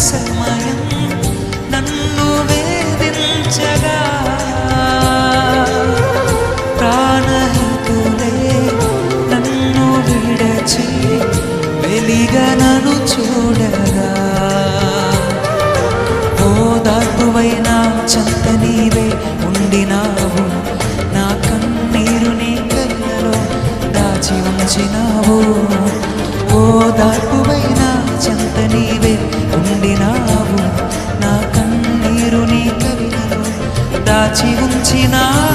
సమయం నన్ను వేధించగా ప్రాణహితులే నన్ను విడచి వెలిగా నన్ను చూడగా ఓదార్పువైన చెంత నీవే ఉండినావు నా కన్నీరు నీ కళ్ళలో దాచి ఉంచినావు ఓదార్పువైన చెంత నీవే ఉండినావు నా కన్నీరు నీ కళ్ళలో దాచి ఉంచినావు